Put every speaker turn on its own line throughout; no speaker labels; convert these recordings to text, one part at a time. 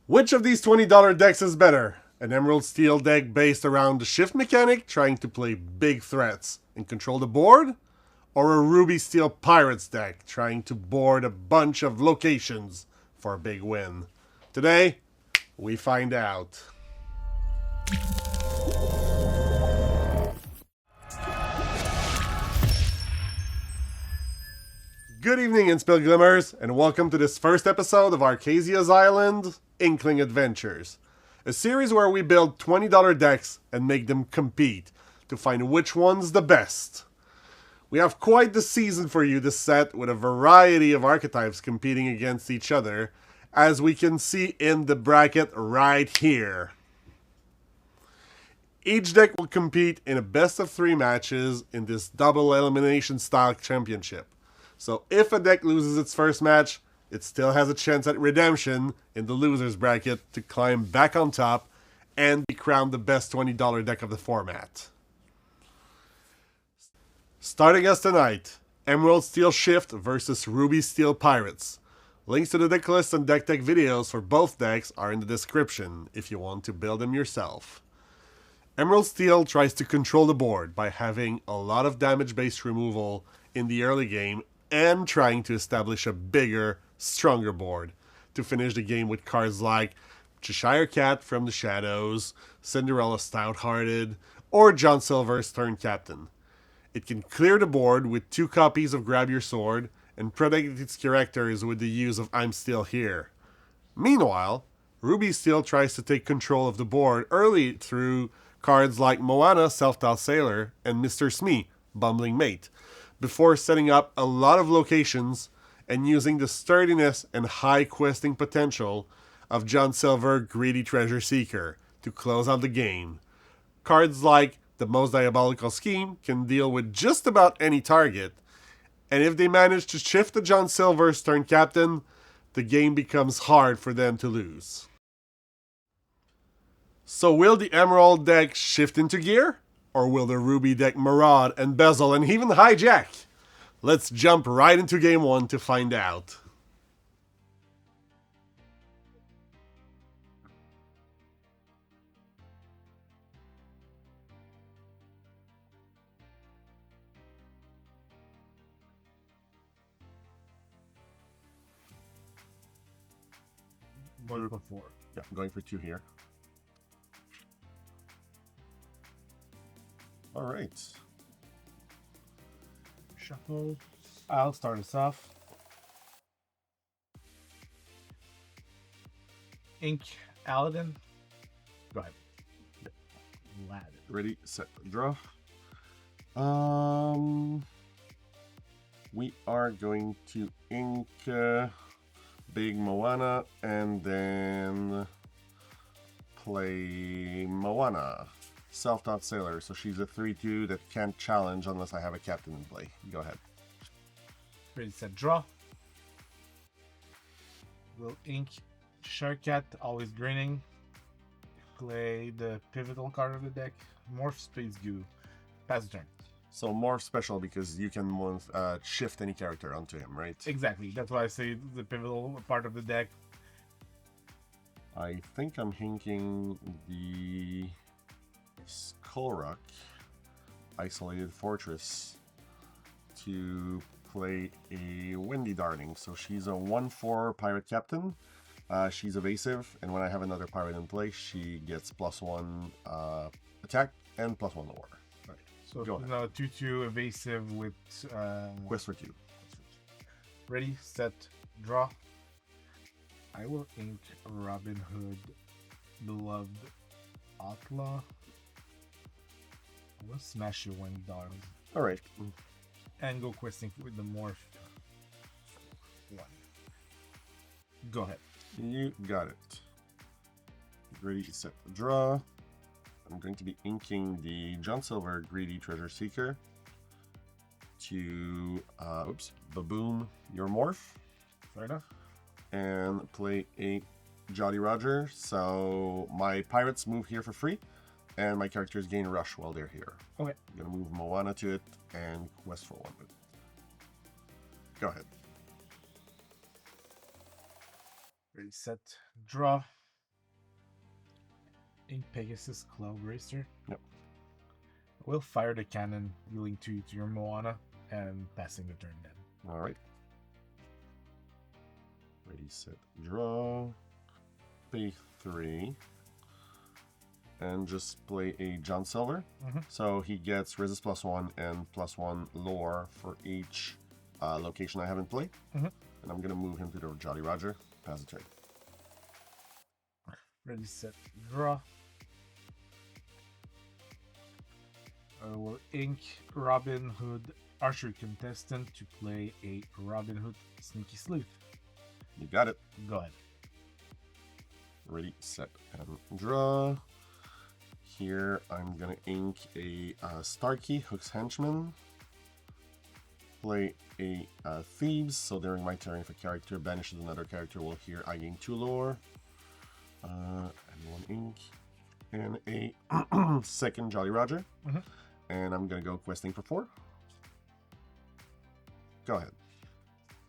Which of these $20 decks is better? An Emerald Steel deck based around the shift mechanic, trying to play big threats and control the board? Or a Ruby Steel Pirates deck, trying to board a bunch of locations for a big win? Today, we find out. Good evening, Inspil Glimmers, and welcome to this first episode of Archazia's Island, Inkling Adventures. A series where we build $20 decks and make them compete to find which one's the best. We have quite the season for you this set with a variety of archetypes competing against each other, as we can see in the bracket right here. Each deck will compete in a best of 3 matches in this double elimination style championship. So if a deck loses its first match, it still has a chance at redemption in the loser's bracket to climb back on top and be crowned the best $20 deck of the format. Starting us tonight, Emerald Steel Shift versus Ruby Steel Pirates. Links to the deck list and deck tech videos for both decks are in the description if you want to build them yourself. Emerald Steel tries to control the board by having a lot of damage-based removal in the early game and trying to establish a bigger, stronger board to finish the game with cards like Cheshire Cat from the Shadows, Cinderella Stout-Hearted, or John Silver's Turn Captain. It can clear the board with 2 copies of Grab Your Sword and protect its characters with the use of I'm Still Here. Meanwhile, Ruby Steel tries to take control of the board early through cards like Moana, Self-Taught Sailor, and Mr. Smee, Bumbling Mate, before setting up a lot of locations and using the sturdiness and high questing potential of John Silver, Greedy Treasure Seeker, to close out the game. Cards like the Most Diabolical Scheme can deal with just about any target, and if they manage to shift the John Silver's Turn Captain, the game becomes hard for them to lose. So will the Emerald deck shift into gear? Or will the Ruby deck maraud, embezzle, and even hijack? Let's jump right into game 1 to find out.
Going for 4.
Yeah, I'm going for 2 here. All right.
Shuffle. I'll start us off. Ink Aladdin. Go ahead.
Yep.
Aladdin.
Ready, set, draw. We are going to ink Big Moana and then play Moana. Self-Taught Sailor, so she's a 3-2 that can't challenge unless I have a captain in play. Go ahead.
Ready, set, draw. We'll ink Shark Cat, always grinning. Play the pivotal card of the deck. Morph Space Goo. Pass the turn.
So more special because you can shift any character onto him, right?
Exactly. That's why I say the pivotal part of the deck.
I think I'm hinking the Skullrock Isolated Fortress to play a Windy Darling. So she's a 1/4 pirate captain. She's evasive, and when I have another pirate in play, she gets +1 attack and +1 war.
Right. So
Go
she's now a 2/2 evasive with
Quest for 2.
Ready, set, draw. I will ink Robin Hood, Beloved Outlaw. I will smash you one, darling.
All right.
And go questing with the morph. 1. Go ahead.
You got it. Ready, set, draw. I'm going to be inking the John Silver Greedy Treasure Seeker to, baboon your morph.
Fair enough.
And play a Jolly Roger. So my pirates move here for free, and my characters gain rush while they're here.
Okay.
I'm going to move Moana to it and quest for 1 with it. Go ahead.
Ready, set, draw. Ink Pegasus Cloud Racer.
Yep.
We'll fire the cannon, dealing 2 to your Moana, and passing the turn then.
Alright. Ready, set, draw. Pay 3. And just play a John Silver. So he gets resist +1 and +1 lore for each location I have in play. And I'm going to move him to the Jolly Roger. Pass the turn.
Ready, set, draw. I will ink Robin Hood Archery Contestant to play a Robin Hood Sneaky Sleuth.
You got it.
Go ahead.
Ready, set, and draw. Here I'm going to ink a Starkey, Hook's Henchman. Play a Thieves, so during my turn, if a character banishes another character, we'll hear I gain 2 lore. And 1 ink. And a second Jolly Roger. And I'm going to go questing for 4. Go ahead.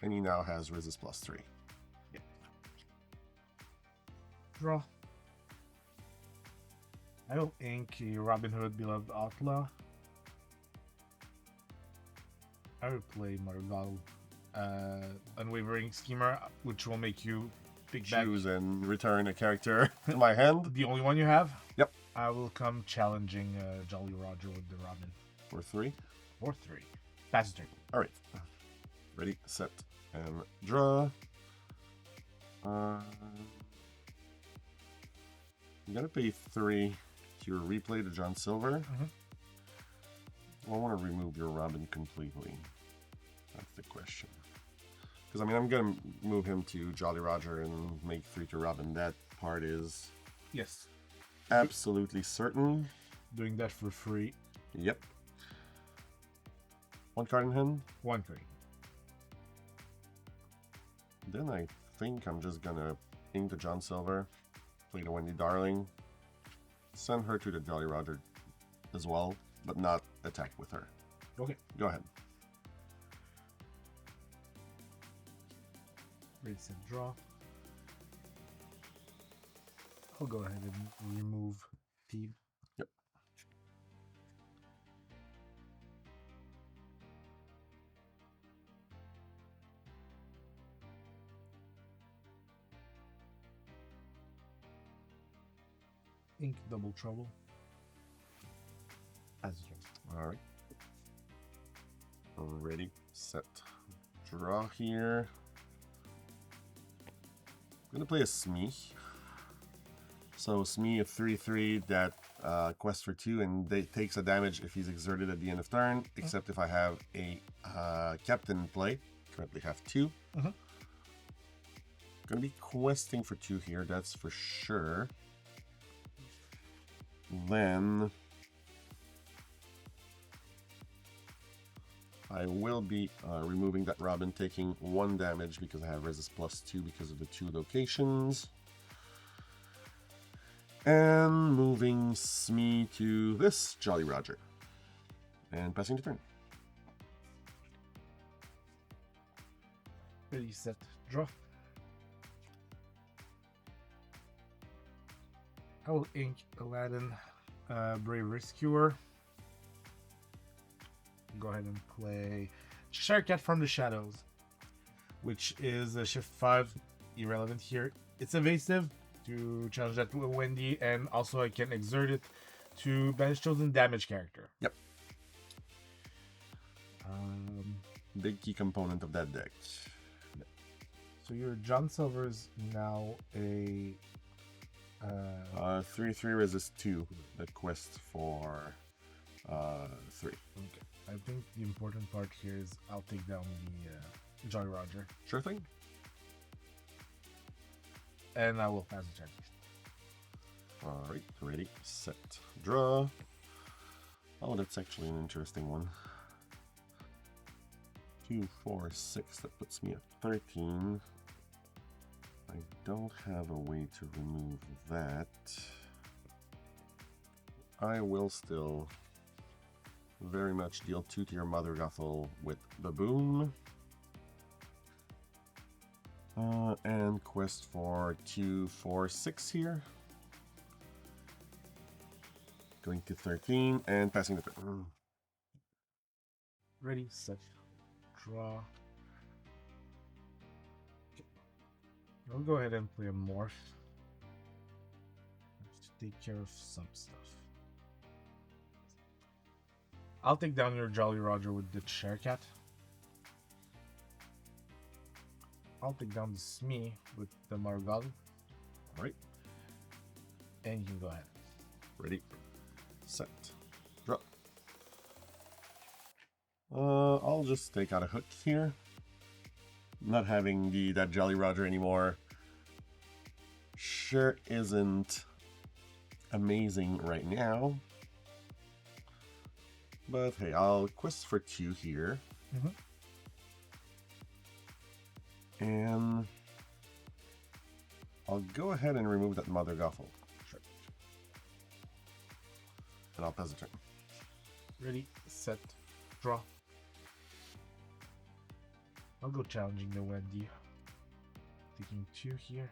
And he now has resist +3.
Yep. Draw. I will ink a Robin Hood Beloved Outlaw. I will play Marval Unwavering Schemer, which will make you pick back.
Choose and return a character to my hand.
The only one you have?
Yep.
I will come challenging Jolly Roger with the Robin.
For 3.
Or 3. Pass the turn.
Alright. Ready, set, and draw. You gotta pay 3 to replay the John Silver. I want to remove your Robin completely. That's the question. Because, I mean, I'm going to move him to Jolly Roger and make 3 to Robin. That part is
Yes.
absolutely certain.
Doing that for free.
Yep. 1 card in hand.
1 free.
Then I think I'm just going to ink the John Silver, play the Wendy Darling, send her to the Jolly Roger as well, but not attack with her.
Okay.
Go ahead.
Ready, set, draw. I'll go ahead and remove Thief.
Yep.
Ink Double Trouble. As
All right. Ready, set, draw here. I'm gonna play a Smee. So Smee, a 3/3 that quests for 2 and they takes a damage if he's exerted at the end of turn, except if I have a captain in play. Currently have 2. Gonna be questing for 2 here, that's for sure. Then I will be removing that Robin, taking 1 damage because I have resist +2 because of the 2 locations. And moving Smee to this Jolly Roger. And passing the turn.
Ready, set, draw. I will ink Aladdin Brave Rescuer. Go ahead and play Cheshire Cat from the Shadows, which is a shift 5, irrelevant here. It's evasive to challenge that with Wendy, and also I can exert it to banish chosen damage character.
Yep. Big key component of that deck.
So your John Silver's now a
3/3 resist 2. That quest for 3.
Okay. I think the important part here is I'll take down the Jolly Roger.
Sure thing.
And I will pass the turn.
Alright, ready, set, draw. Oh, that's actually an interesting one. 2, 4, 6, that puts me at 13. I don't have a way to remove that. I will still very much deal 2 to your Mother Gothel with Baboon. And quest for 2, 4, 6 here. Going to 13 and passing the turn.
Ready, set, draw. Okay. I'll go ahead and play a morph. To take care of some stuff. I'll take down your Jolly Roger with the Chair Cat. I'll take down the Smee with the Margal.
Alright.
And you can go ahead.
Ready, set, draw. I'll just take out a hook here. Not having that Jolly Roger anymore sure isn't amazing right now. But hey, I'll quest for 2 here. And I'll go ahead and remove that Mother Gothel.
Sure.
And I'll pass the turn.
Ready, set, draw. I'll go challenging the Wendy. Taking 2 here.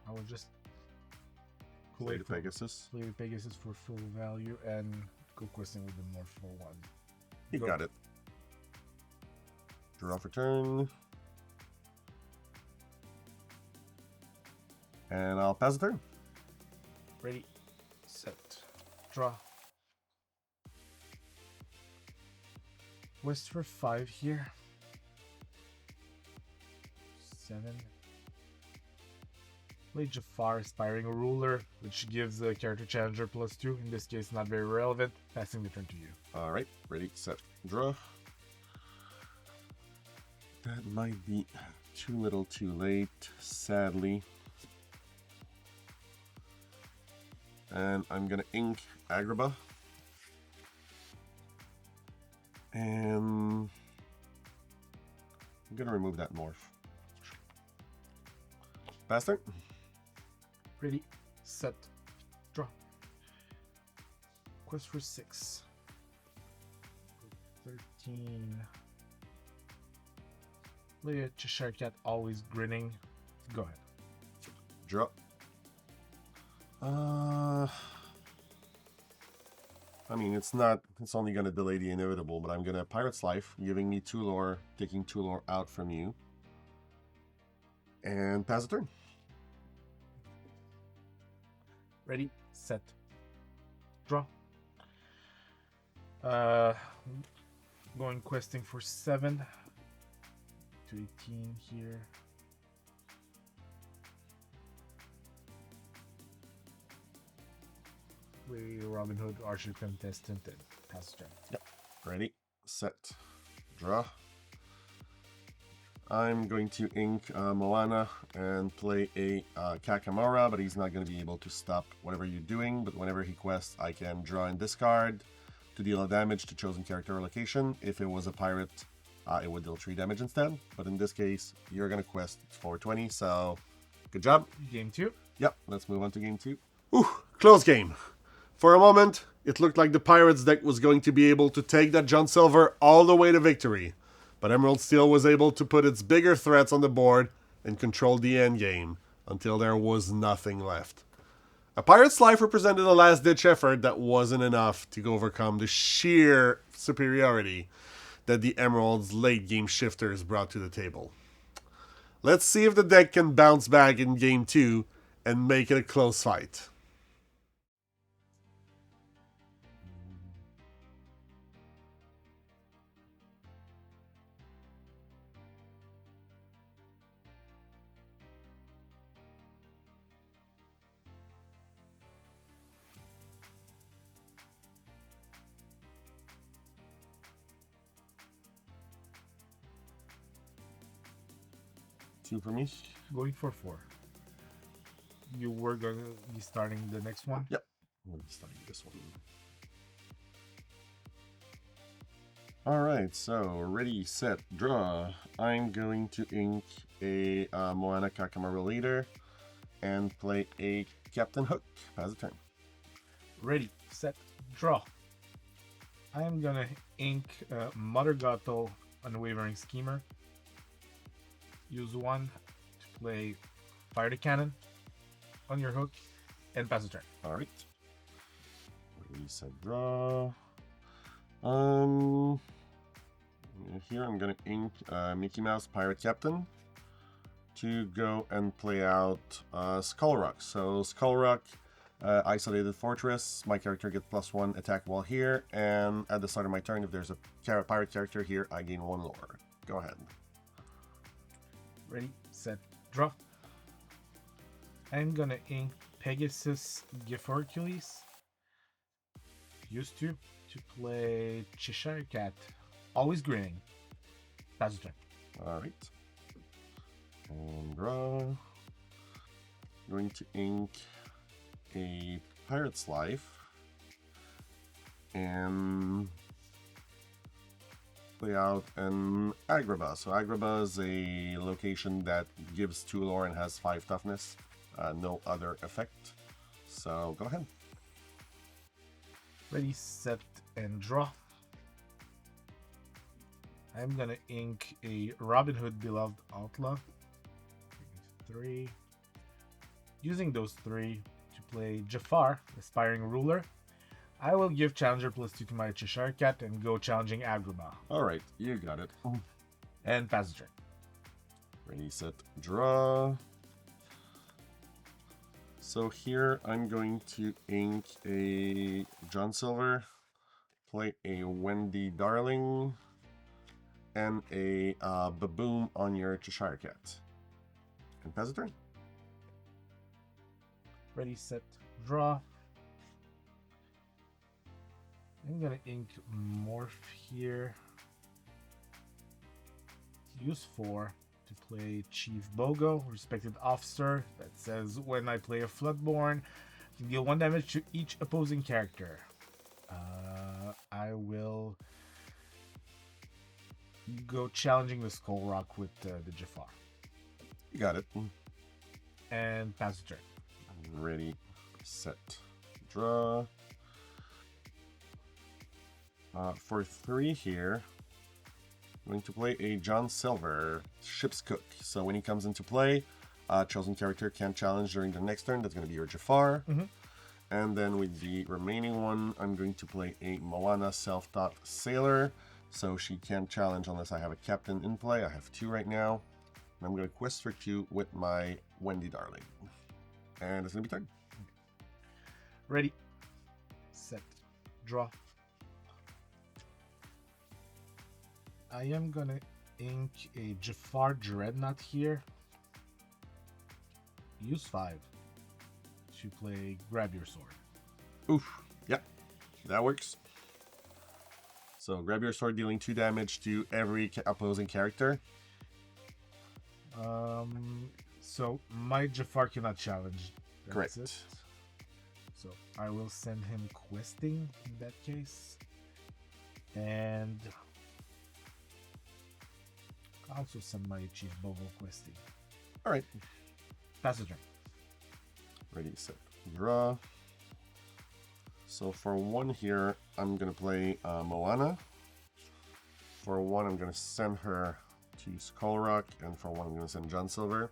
I will just
Play the Pegasus.
Play the Pegasus for full value and go questing with the more for 1.
You got it. Draw for turn. And I'll pass the turn.
Ready, set, draw. Quest for 5 here. 7. Play Jafar, Aspiring Ruler, which gives the character challenger +2. In this case, not very relevant. Passing the turn to you.
Alright, ready, set, draw. That might be too little too late, sadly. And I'm gonna ink Agrabah. And I'm gonna remove that morph. Pass turn.
Ready, set, draw. Quest for 6. 13. Play a Cheshire Cat, always grinning. Go ahead.
Draw. I mean, it's only going to delay the inevitable, but I'm going to Pirate's Life, giving me 2 lore, taking 2 lore out from you. And pass the turn.
Ready, set, draw. Going questing for 7 to 18 here. Play Robin Hood, Archer Contestant, and pass the turn.
Yep. Ready, set, draw. I'm going to ink Moana and play a Kakamora, but he's not going to be able to stop whatever you're doing. But whenever he quests, I can draw and discard to deal damage to chosen character or location. If it was a pirate, it would deal 3 damage instead. But in this case, you're going to quest for 20, so good job.
Game 2.
Yep, let's move on to game 2.
Ooh, close game. For a moment, it looked like the Pirates deck was going to be able to take that John Silver all the way to victory. But Emerald Steel was able to put its bigger threats on the board and control the endgame until there was nothing left. A Pirate's Life represented a last-ditch effort that wasn't enough to overcome the sheer superiority that the Emerald's late-game shifters brought to the table. Let's see if the deck can bounce back in Game 2 and make it a close fight.
Two for me.
Going for 4. You were going to be starting the next one?
Yep. I'm going to be starting this one. Alright, so ready, set, draw. I'm going to ink a Moana Kakamora leader and play a Captain Hook. Pass the turn.
Ready, set, draw. I am gonna ink Mother Gothel, Unwavering Schemer. Use 1 to play Fire the Cannon. on your hook, and pass the turn.
All right. Reset draw. Um, here I'm gonna ink Mickey Mouse Pirate Captain to go and play out Skull Rock. So Skull Rock, isolated fortress. My character gets +1 attack while here, and at the start of my turn, if there's a pirate character here, I gain 1 lore. Go ahead.
Ready, set, draw. I'm gonna ink Pegasus Hercules. Used to play Cheshire Cat. Always grinning. Pass the turn.
All right. And draw. Going to ink a Pirate's Life and play out an Agrabah. So Agrabah is a location that gives 2 lore and has 5 toughness. No other effect. So go ahead.
Ready, set, and draw. I'm gonna ink a Robin Hood Beloved Outlaw. 3. Using those 3 to play Jafar, Aspiring Ruler. I will give Challenger +2 to my Cheshire Cat and go challenging Agrabah.
Alright, you got it.
And pass the turn.
Ready, set, draw. So here I'm going to ink a John Silver, play a Wendy Darling, and a Baboom on your Cheshire Cat. And pass the turn.
Ready, set, draw. I'm gonna ink Morph here. Use 4 to play Chief Bogo, respected officer. That says when I play a Floodborn, you can deal 1 damage to each opposing character. I will go challenging the Skull Rock with the Jafar.
You got it.
And pass the turn.
Ready, set, draw. For 3 here, I'm going to play a John Silver, Ship's Cook. So when he comes into play, chosen character can't challenge during the next turn. That's going to be your Jafar. And then with the remaining one, I'm going to play a Moana Self-Taught Sailor. So she can't challenge unless I have a captain in play. I have 2 right now. And I'm going to quest for 2 with my Wendy Darling. And it's going to be turn.
Ready, set, draw. I am gonna ink a Jafar Dreadnought here. Use 5 to play Grab Your Sword.
Oof. Yep. That works. So grab your sword, dealing 2 damage to every opposing character.
So my Jafar cannot challenge. That's
Correct.
it. So I will send him questing in that case. And I'll also send my Chief Bogo questing.
Alright.
Pass the turn.
Ready, set, draw. So for 1 here, I'm going to play Moana. For 1, I'm going to send her to Skull Rock. And for 1, I'm going to send John Silver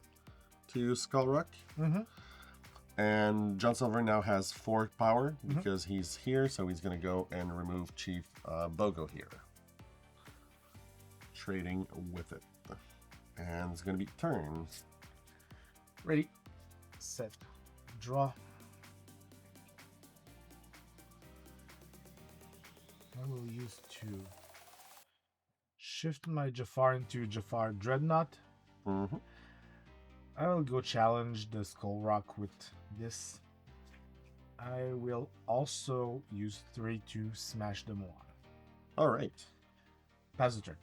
to Skull Rock. And John Silver now has 4 power because he's here. So he's going to go and remove Chief Bogo here. Trading with it. And it's going to be turn.
Ready, set, draw. I will use 2. Shift my Jafar into Jafar Dreadnought. I will go challenge the Skull Rock with this. I will also use 3 to smash the Moana.
Alright.
Pass the turn.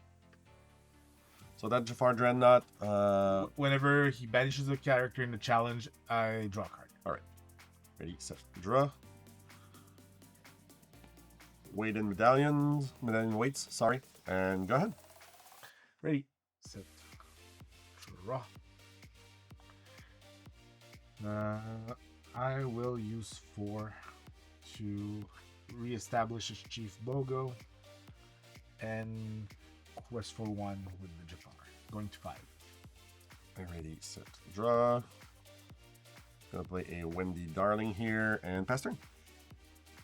So that Jafar Dreadnought,
Whenever he banishes a character in the challenge, I draw a card.
alright. Ready, set, draw. Wait in medallion waits, sorry. And go ahead.
Ready, set, draw. I will use 4 to reestablish his Chief Bogo and quest for 1 with the Jafar. Going to 5.
Ready, set, draw. Gonna play a Wendy Darling here and pass turn.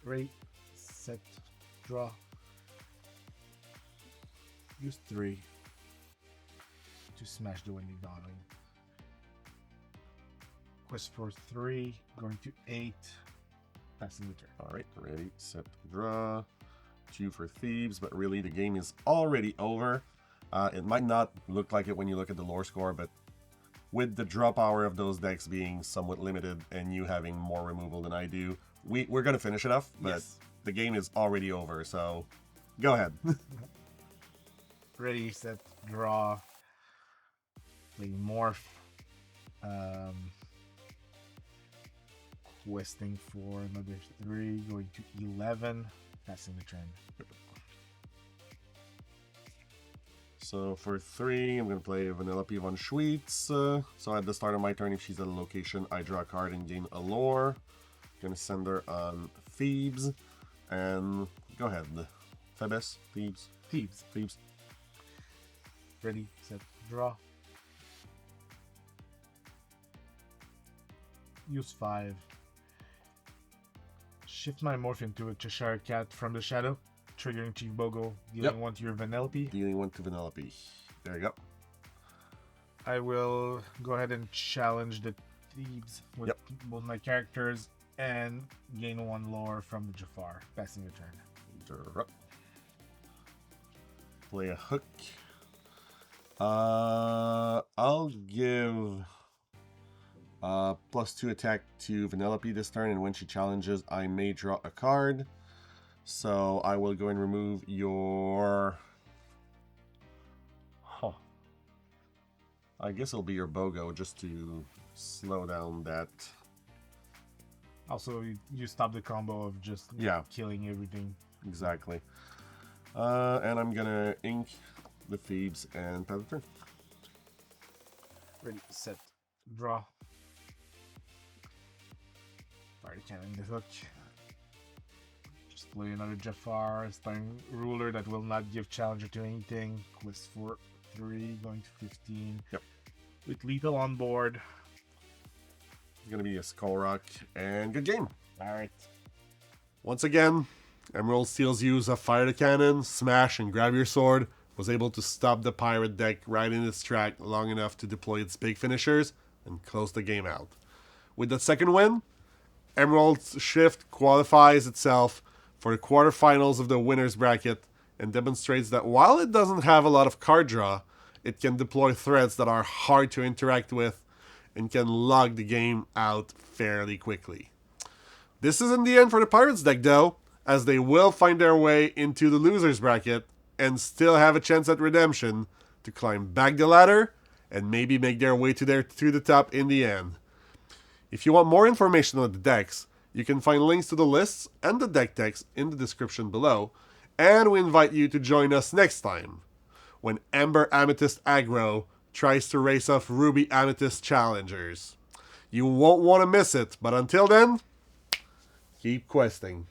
Ready, set, draw. Use 3 to smash the Wendy Darling. Quest for 3, going to 8, passing the turn.
Alright, ready, set, draw. 2 for Thieves, but really the game is already over. It might not look like it when you look at the lore score, but with the draw power of those decks being somewhat limited and you having more removal than I do, we're going to finish it off, but
Yes.
the game is already over, so go ahead.
Ready, set, draw. Play Morph. Questing for another 3, going to 11, passing the turn.
So for 3, I'm going to play Vanellope von Schweetz. So at the start of my turn, if she's at a location, I draw a card and gain a lore. Going to send her on Thebes. And go ahead. Thebes? Thebes?
Thieves.
Thebes.
Ready, set, draw. Use 5. Shift my morph into a Cheshire Cat from the shadow, triggering Chief Bogo, dealing 1 to your Vanellope.
Dealing 1 to Vanellope. There you go.
I will go ahead and challenge the Thebes with both my characters and gain 1 lore from the Jafar, passing the turn.
Drop. Play a hook. I'll give +2 attack to Vanellope this turn, and when she challenges, I may draw a card. So I will go and remove your... I guess it'll be your Bogo, just to slow down that.
Also, you stop the combo of just killing everything.
Exactly. And I'm gonna ink the Thebes and pass the turn.
Ready, set, draw. Party cannon the hook. Just play another Jafar, starting ruler that will not give challenger to anything. Quest for 3, going to 15.
Yep.
With lethal on board.
It's gonna be a Skull Rock, and good game.
Alright.
Once again, Emerald Steel's use of Fire the Cannon, Smash, and Grab Your Sword was able to stop the pirate deck right in its track long enough to deploy its big finishers and close the game out. With the second win, Emerald's Shift qualifies itself for the quarterfinals of the winner's bracket and demonstrates that while it doesn't have a lot of card draw, it can deploy threats that are hard to interact with and can log the game out fairly quickly. This isn't the end for the Pirates deck though, as they will find their way into the loser's bracket and still have a chance at redemption to climb back the ladder and maybe make their way to the top in the end. If you want more information on the decks, you can find links to the lists and the deck text in the description below, and we invite you to join us next time when Amber Amethyst Aggro tries to race off Ruby Amethyst challengers. You won't want to miss it, but until then, keep questing.